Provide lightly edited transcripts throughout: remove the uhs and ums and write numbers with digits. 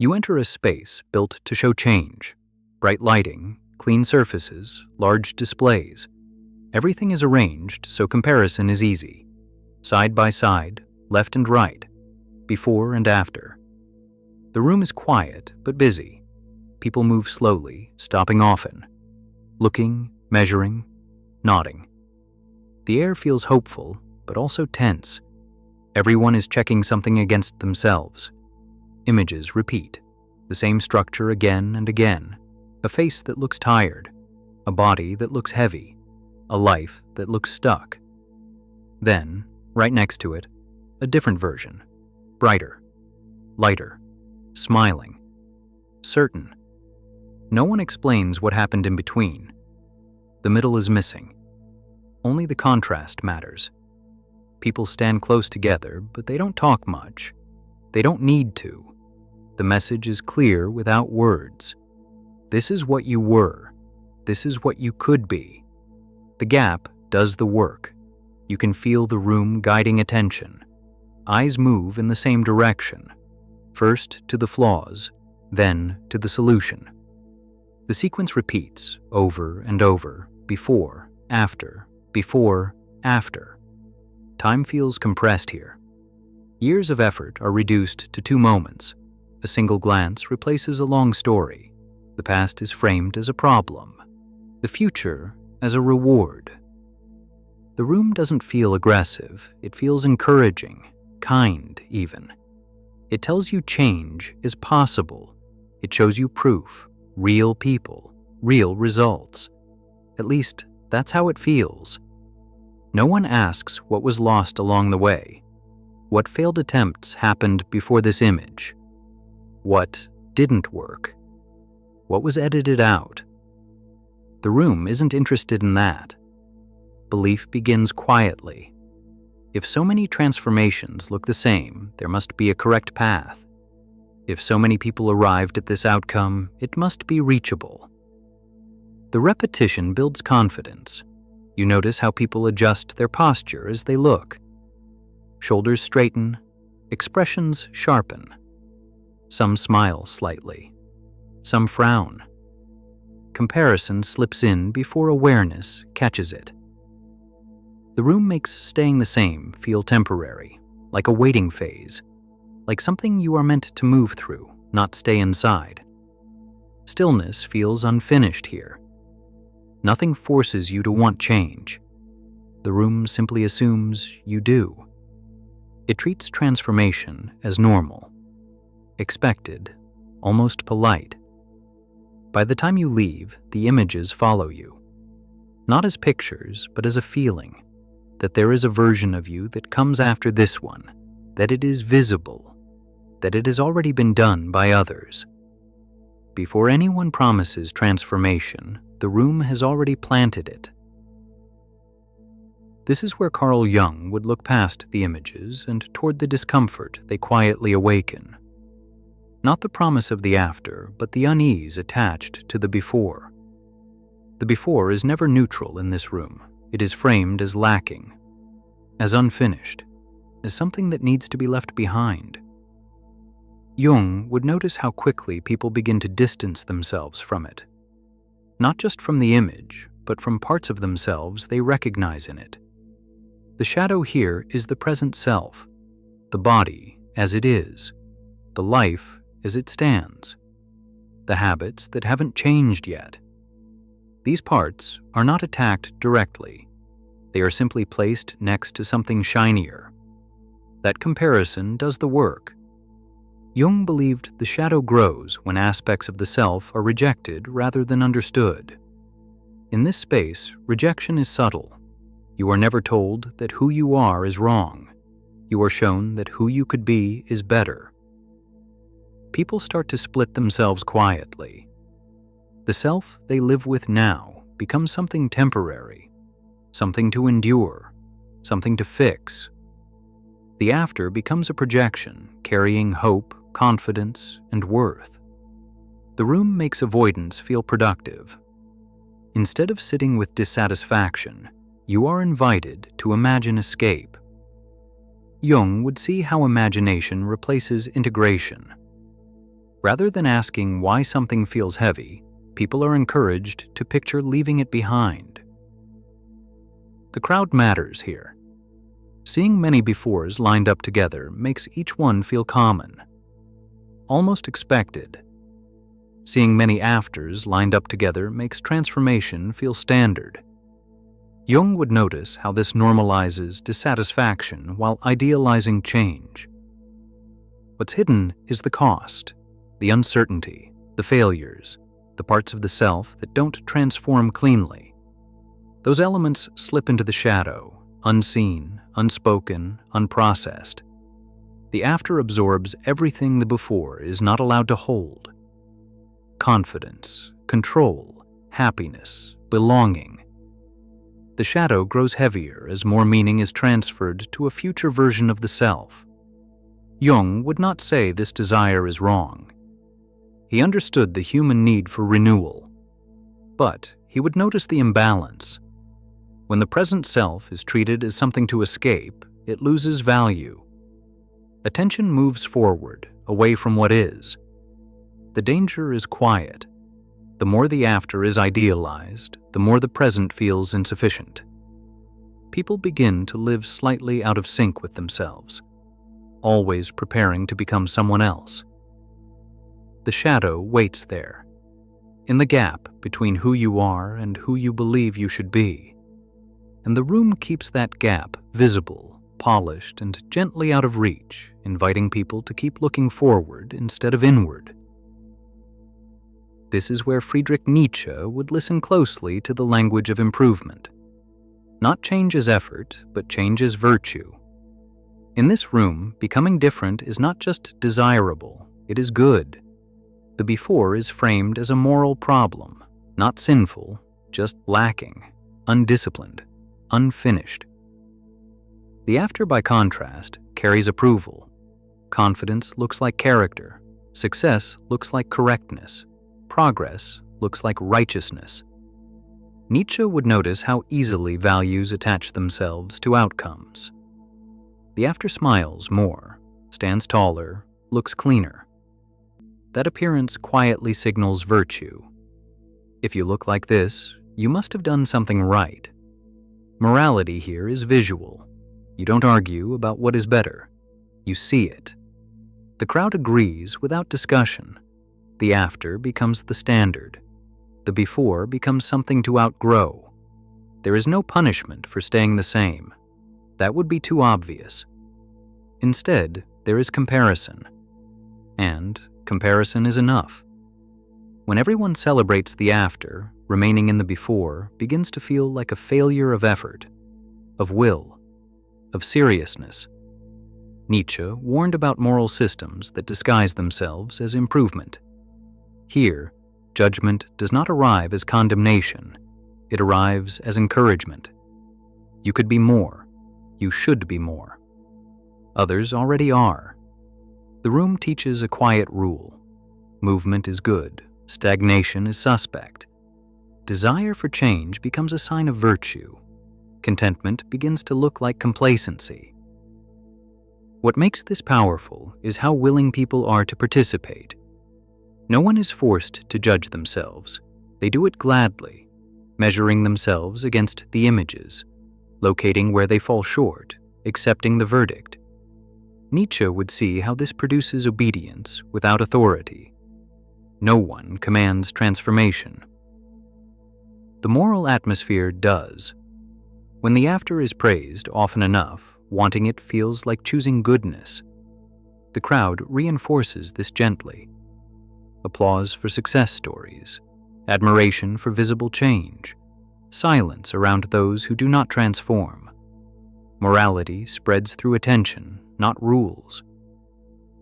You enter a space built to show change. Bright lighting, clean surfaces, large displays. Everything is arranged so comparison is easy. Side by side, left and right, before and after. The room is quiet but busy. People move slowly, stopping often. Looking, measuring, nodding. The air feels hopeful, but also tense. Everyone is checking something against themselves. Images repeat, the same structure again and again. A face that looks tired, a body that looks heavy, a life that looks stuck. Then, right next to it, a different version, brighter, lighter, smiling, certain. No one explains what happened in between. The middle is missing. Only the contrast matters. People stand close together, but they don't talk much. They don't need to. The message is clear without words. This is what you were. This is what you could be. The gap does the work. You can feel the room guiding attention. Eyes move in the same direction. First to the flaws, then to the solution. The sequence repeats over and over, before, after, before, after. Time feels compressed here. Years of effort are reduced to 2 moments. A single glance replaces a long story. The past is framed as a problem. The future as a reward. The room doesn't feel aggressive. It feels encouraging, kind even. It tells you change is possible. It shows you proof, real people, real results. At least, that's how it feels. No one asks what was lost along the way. What failed attempts happened before this image? What didn't work? What was edited out? The room isn't interested in that. Belief begins quietly. If so many transformations look the same, there must be a correct path. If so many people arrived at this outcome, it must be reachable. The repetition builds confidence. You notice how people adjust their posture as they look. Shoulders straighten, expressions sharpen. Some smile slightly, some frown. Comparison slips in before awareness catches it. The room makes staying the same feel temporary, like a waiting phase, like something you are meant to move through, not stay inside. Stillness feels unfinished here. Nothing forces you to want change. The room simply assumes you do. It treats transformation as normal, expected, almost polite. By the time you leave, the images follow you. Not as pictures, but as a feeling, that there is a version of you that comes after this one, that it is visible, that it has already been done by others. Before anyone promises transformation, the room has already planted it. This is where Carl Jung would look past the images and toward the discomfort they quietly awaken. Not the promise of the after, but the unease attached to the before. The before is never neutral in this room. It is framed as lacking, as unfinished, as something that needs to be left behind. Jung would notice how quickly people begin to distance themselves from it. Not just from the image, but from parts of themselves they recognize in it. The shadow here is the present self, the body as it is, the life as it stands, the habits that haven't changed yet. These parts are not attacked directly. They are simply placed next to something shinier. That comparison does the work. Jung believed the shadow grows when aspects of the self are rejected rather than understood. In this space, rejection is subtle. You are never told that who you are is wrong. You are shown that who you could be is better. People start to split themselves quietly. The self they live with now becomes something temporary, something to endure, something to fix. The after becomes a projection carrying hope, confidence, and worth. The room makes avoidance feel productive. Instead of sitting with dissatisfaction, you are invited to imagine escape. Jung would see how imagination replaces integration. Rather than asking why something feels heavy, people are encouraged to picture leaving it behind. The crowd matters here. Seeing many befores lined up together makes each one feel common, almost expected. Seeing many afters lined up together makes transformation feel standard. Jung would notice how this normalizes dissatisfaction while idealizing change. What's hidden is the cost, the uncertainty, the failures, the parts of the self that don't transform cleanly. Those elements slip into the shadow, unseen, unspoken, unprocessed. The after absorbs everything the before is not allowed to hold. Confidence, control, happiness, belonging. The shadow grows heavier as more meaning is transferred to a future version of the self. Jung would not say this desire is wrong. He understood the human need for renewal. But he would notice the imbalance. When the present self is treated as something to escape, it loses value. Attention moves forward, away from what is. The danger is quiet. The more the after is idealized, the more the present feels insufficient. People begin to live slightly out of sync with themselves, always preparing to become someone else. The shadow waits there, in the gap between who you are and who you believe you should be. And the room keeps that gap visible, polished, and gently out of reach, inviting people to keep looking forward instead of inward. This is where Friedrich Nietzsche would listen closely to the language of improvement. Not change as effort, but change as virtue. In this room, becoming different is not just desirable, it is good. The before is framed as a moral problem, not sinful, just lacking, undisciplined, unfinished. The after, by contrast, carries approval. Confidence looks like character. Success looks like correctness. Progress looks like righteousness. Nietzsche would notice how easily values attach themselves to outcomes. The after smiles more, stands taller, looks cleaner. That appearance quietly signals virtue. If you look like this, you must have done something right. Morality here is visual. You don't argue about what is better. You see it. The crowd agrees without discussion. The after becomes the standard. The before becomes something to outgrow. There is no punishment for staying the same. That would be too obvious. Instead, there is comparison. And comparison is enough. When everyone celebrates the after, remaining in the before begins to feel like a failure of effort, of will, of seriousness. Nietzsche warned about moral systems that disguise themselves as improvement. Here, judgment does not arrive as condemnation. It arrives as encouragement. You could be more. You should be more. Others already are. The room teaches a quiet rule. Movement is good. Stagnation is suspect. Desire for change becomes a sign of virtue. Contentment begins to look like complacency. What makes this powerful is how willing people are to participate. No one is forced to judge themselves. They do it gladly, measuring themselves against the images, locating where they fall short, accepting the verdict. Nietzsche would see how this produces obedience without authority. No one commands transformation. The moral atmosphere does. When the after is praised often enough, wanting it feels like choosing goodness. The crowd reinforces this gently. Applause for success stories, admiration for visible change, silence around those who do not transform. Morality spreads through attention, not rules.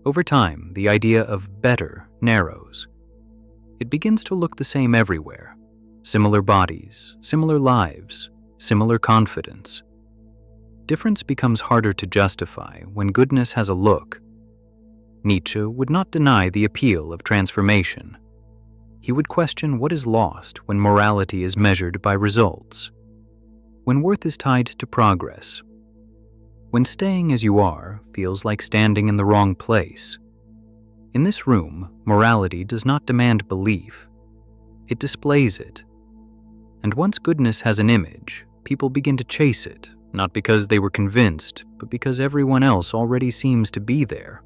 Over time, the idea of better narrows. It begins to look the same everywhere. Similar bodies, similar lives, similar confidence. Difference becomes harder to justify when goodness has a look. Nietzsche would not deny the appeal of transformation. He would question what is lost when morality is measured by results, when worth is tied to progress, when staying as you are feels like standing in the wrong place. In this room, morality does not demand belief. It displays it. And once goodness has an image, people begin to chase it, not because they were convinced, but because everyone else already seems to be there.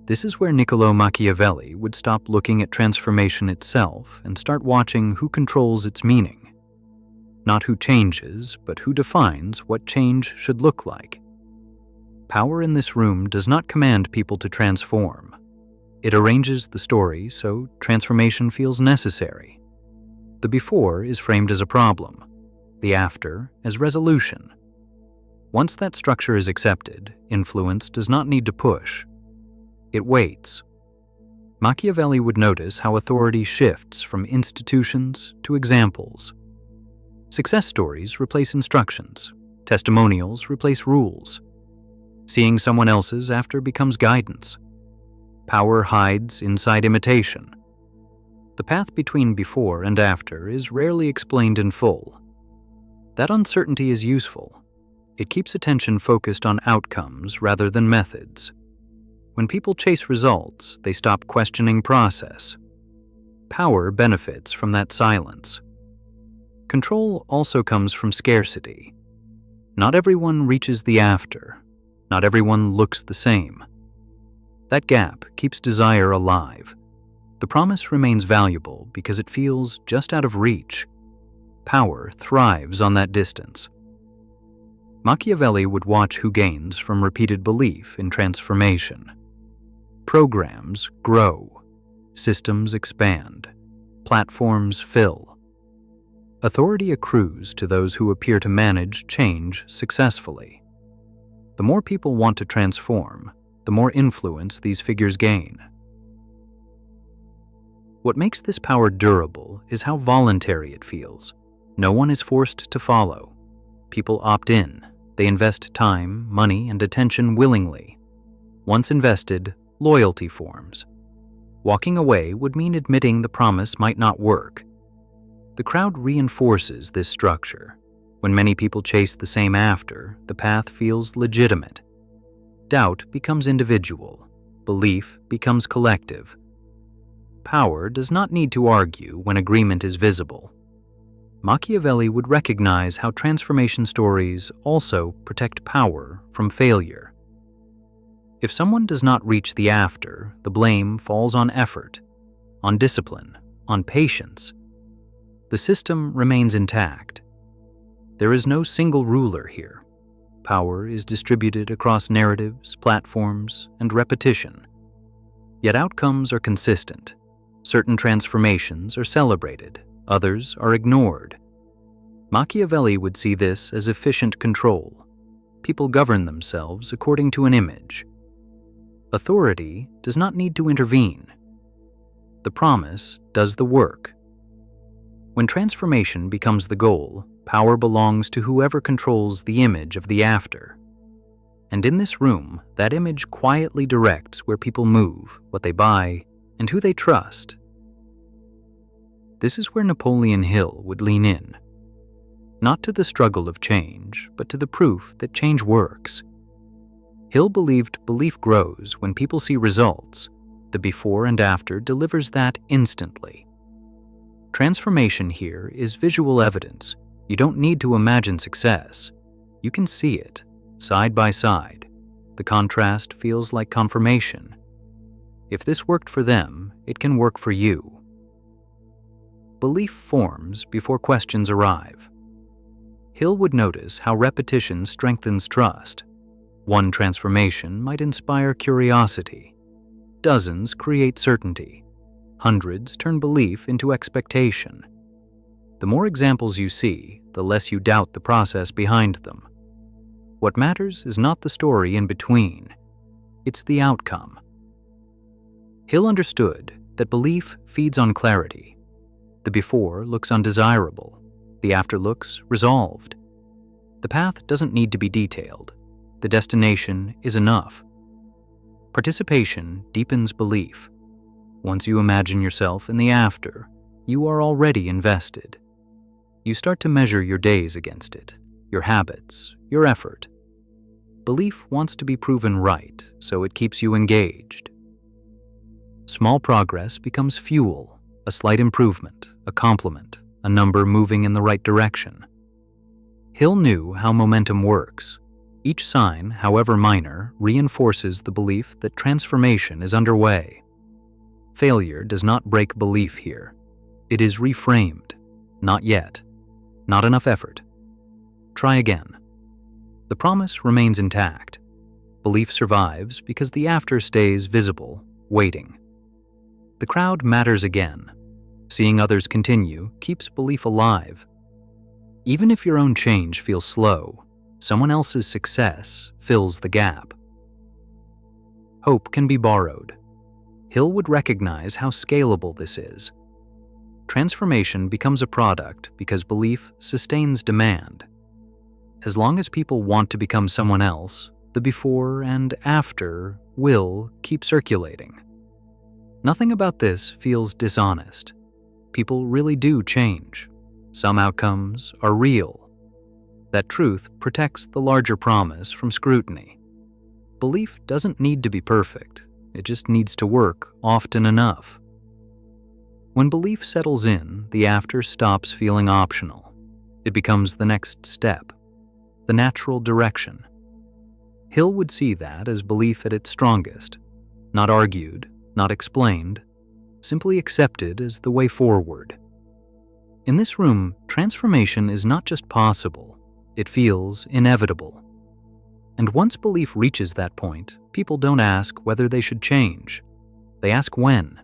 This is where Niccolò Machiavelli would stop looking at transformation itself and start watching who controls its meaning. Not who changes, but who defines what change should look like. Power in this room does not command people to transform. It arranges the story so transformation feels necessary. The before is framed as a problem, the after as resolution. Once that structure is accepted, influence does not need to push. It waits. Machiavelli would notice how authority shifts from institutions to examples. Success stories replace instructions. Testimonials replace rules. Seeing someone else's after becomes guidance. Power hides inside imitation. The path between before and after is rarely explained in full. That uncertainty is useful. It keeps attention focused on outcomes rather than methods. When people chase results, they stop questioning process. Power benefits from that silence. Control also comes from scarcity. Not everyone reaches the after. Not everyone looks the same. That gap keeps desire alive. The promise remains valuable because it feels just out of reach. Power thrives on that distance. Machiavelli would watch who gains from repeated belief in transformation. Programs grow. Systems expand. Platforms fill. Authority accrues to those who appear to manage change successfully. The more people want to transform, the more influence these figures gain. What makes this power durable is how voluntary it feels. No one is forced to follow. People opt in. They invest time, money, and attention willingly. Once invested, loyalty forms. Walking away would mean admitting the promise might not work. The crowd reinforces this structure. When many people chase the same after, the path feels legitimate. Doubt becomes individual. Belief becomes collective. Power does not need to argue when agreement is visible. Machiavelli would recognize how transformation stories also protect power from failure. If someone does not reach the after, the blame falls on effort, on discipline, on patience. The system remains intact. There is no single ruler here. Power is distributed across narratives, platforms, and repetition. Yet outcomes are consistent. Certain transformations are celebrated, others are ignored. Machiavelli would see this as efficient control. People govern themselves according to an image. Authority does not need to intervene. The promise does the work. When transformation becomes the goal, power belongs to whoever controls the image of the after. And in this room, that image quietly directs where people move, what they buy, and who they trust. This is where Napoleon Hill would lean in. Not to the struggle of change, but to the proof that change works. Hill believed belief grows when people see results. The before and after delivers that instantly. Transformation here is visual evidence. You don't need to imagine success. You can see it, side by side. The contrast feels like confirmation. If this worked for them, it can work for you. Belief forms before questions arrive. Hill would notice how repetition strengthens trust. One transformation might inspire curiosity. Dozens create certainty. Hundreds turn belief into expectation. The more examples you see, the less you doubt the process behind them. What matters is not the story in between. It's the outcome. Hill understood that belief feeds on clarity. The before looks undesirable. The after looks resolved. The path doesn't need to be detailed. The destination is enough. Participation deepens belief. Once you imagine yourself in the after, you are already invested. You start to measure your days against it, your habits, your effort. Belief wants to be proven right, so it keeps you engaged. Small progress becomes fuel, a slight improvement, a compliment, a number moving in the right direction. Hill knew how momentum works. Each sign, however minor, reinforces the belief that transformation is underway. Failure does not break belief here. It is reframed. Not yet. Not enough effort. Try again. The promise remains intact. Belief survives because the after stays visible, waiting. The crowd matters again. Seeing others continue keeps belief alive. Even if your own change feels slow, someone else's success fills the gap. Hope can be borrowed. Hill would recognize how scalable this is. Transformation becomes a product because belief sustains demand. As long as people want to become someone else, the before and after will keep circulating. Nothing about this feels dishonest. People really do change. Some outcomes are real. That truth protects the larger promise from scrutiny. Belief doesn't need to be perfect. It just needs to work often enough. When belief settles in, the after stops feeling optional. It becomes the next step, the natural direction. Hill would see that as belief at its strongest, not argued, not explained, simply accepted as the way forward. In this room, transformation is not just possible, it feels inevitable. And once belief reaches that point, people don't ask whether they should change. They ask when.